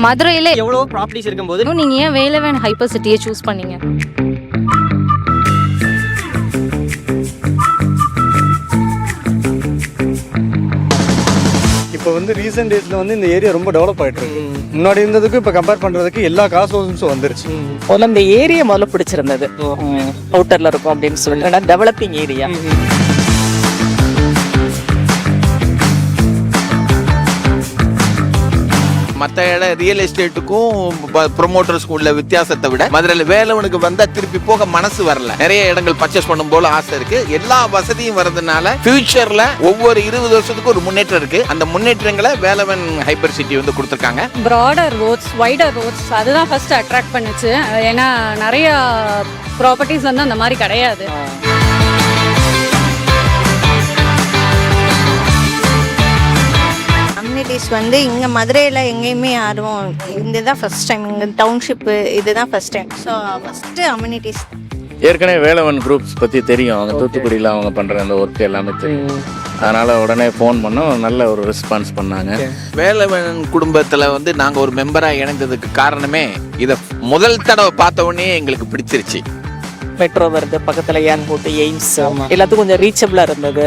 மதுரையில எவ்வளோ ப்ராப்பர்ட்டிஸ் இருக்கும்போது நீங்க ஏன் வேலவன் ஹைப்பர் சிட்டியை சூஸ் பண்ணீங்க? இப்போ வந்து ரீசெண்ட் டேஸில் வந்து இந்த ஏரியா ரொம்ப டெவலப் ஆகிட்டு இருக்கு. முன்னாடி இருந்ததுக்கு இப்போ கம்பேர் பண்ணுறதுக்கு எல்லா காசு வந்துருச்சு. முதல்ல இந்த ஏரியா முதல்ல பிடிச்சிருந்தது, அவுட்டர்ல இருக்கும் அப்படின்னு சொல்லிட்டு டெவலப்பிங் ஏரியா. மற்ற இடம் ரியல் எஸ்டேட்டுக்கும் ப்ரொமோட்டர்ஸ்க்கும் உள்ள வித்தியாசத்தை விட மதுரையில் வேலவனுக்கு வந்தா திருப்பி போக மனசு வரல. நிறைய இடங்கள் பர்ச்சேஸ் பண்ணும் போல ஆசை இருக்கு. எல்லா வசதியும் வரதுனால ஃபியூச்சர்ல ஒவ்வொரு 20 வருஷத்துக்கு ஒரு முன்னேற்றம் இருக்கு. அந்த முன்னேற்றங்களை வேலவன் ஹைப்பர் சிட்டி வந்து கொடுத்துருக்காங்க. ப்ராடர் ரோட்ஸ், வைடர் ரோட்ஸ், அதுதான் ஃபர்ஸ்ட் அட்ராக்ட் பண்ணுச்சு. ஏன்னா நிறைய ப்ராப்பர்ட்டிஸ் வந்து அந்த மாதிரி கிடையாது. கம்யூனிட்டிஸ் வந்து இங்கே மதுரையில் எங்கேயுமே யாரும் இதுதான் ஃபர்ஸ்ட் டைம், இங்கே டவுன்ஷிப்பு இதுதான் first time. So first amenities. ஏற்கனவே வேலவன் குரூப்ஸ் பற்றி தெரியும், அவங்க தூத்துக்குடியில் அவங்க பண்ணுற அந்த ஒர்க் எல்லாமே தெரியும். அதனால் உடனே ஃபோன் பண்ணோம், நல்ல ஒரு ரெஸ்பான்ஸ் பண்ணாங்க. வேலவன் குடும்பத்தில் வந்து நாங்கள் ஒரு மெம்பராக இணைந்ததுக்கு காரணமே இதை முதல் தடவை பார்த்த உடனே எங்களுக்கு பிடிச்சிருச்சு. மெட்ரோ வருது, பக்கத்தில் ஏர்போர்ட், எய்ம்ஸ், எல்லாத்துக்கும் கொஞ்சம் ரீச்சபிளாக இருந்தது.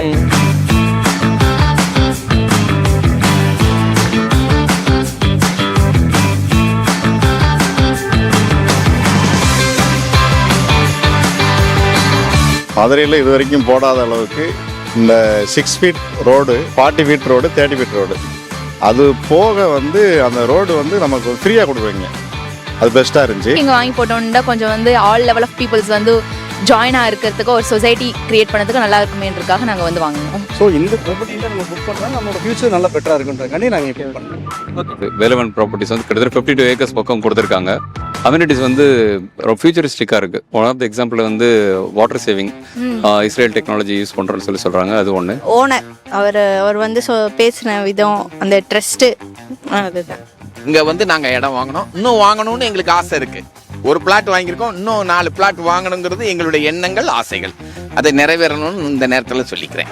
மதுரையில் இது வரைக்கும் போடாத அளவுக்கு இந்த 6 feet road, 40 feet road, 30 feet road, அது போக வந்து அந்த ரோடு வந்து நமக்கு ஃப்ரீயாக கொடுக்குறீங்க. அது பெஸ்ட்டாக இருந்துச்சு. இங்கே வாங்கி போட்டோம்னா கொஞ்சம் வந்து ஆல் லெவல் ஆஃப் பீப்புள்ஸ் வந்து ஜாயினாக இருக்கிறதுக்கு, ஒரு சொசைட்டி கிரியேட் பண்ணுறதுக்கு நல்லா இருக்குமேன்றதுக்காக நாங்கள் வந்து வாங்கினோம். ஸோ இந்த ப்ராப்பர்ட்டியில் நம்ம புக் பண்ணால் நம்மளோட ஃபியூச்சர் நல்லா பெட்டராக இருக்குன்றதுக்காண்டி நாங்கள் இப்போ பண்ணுறோம். வேலவன் ப்ராப்பர்ட்டிஸ் வந்து கிட்டத்தட்ட 52 ஏக்கர்ஸ் பக்கம் கொடுத்துருக்காங்க. அம்யூனிட்டிஸ் வந்து ஃபியூச்சரிஸ்டிக்காக இருக்குது. ஒன் ஆஃப் த எக்ஸாம்பிள் வந்து water saving, Israel technology use பண்ணுறோன்னு சொல்கிறாங்க. அது ஒன்று. ஓனர் அவர் வந்து பேசின விதம், அந்த ட்ரஸ்ட்டு, அதுதான். இங்கே வந்து நாங்கள் இடம் வாங்கினோம், இன்னும் வாங்கணும்னு எங்களுக்கு ஆசை இருக்குது. ஒரு பிளாட் வாங்கியிருக்கோம், இன்னும் 4 பிளாட் வாங்கணுங்கிறது எங்களுடைய எண்ணங்கள், ஆசைகள். அதை நிறைவேறணும்னு இந்த நேரத்தில் சொல்லிக்கிறேன்.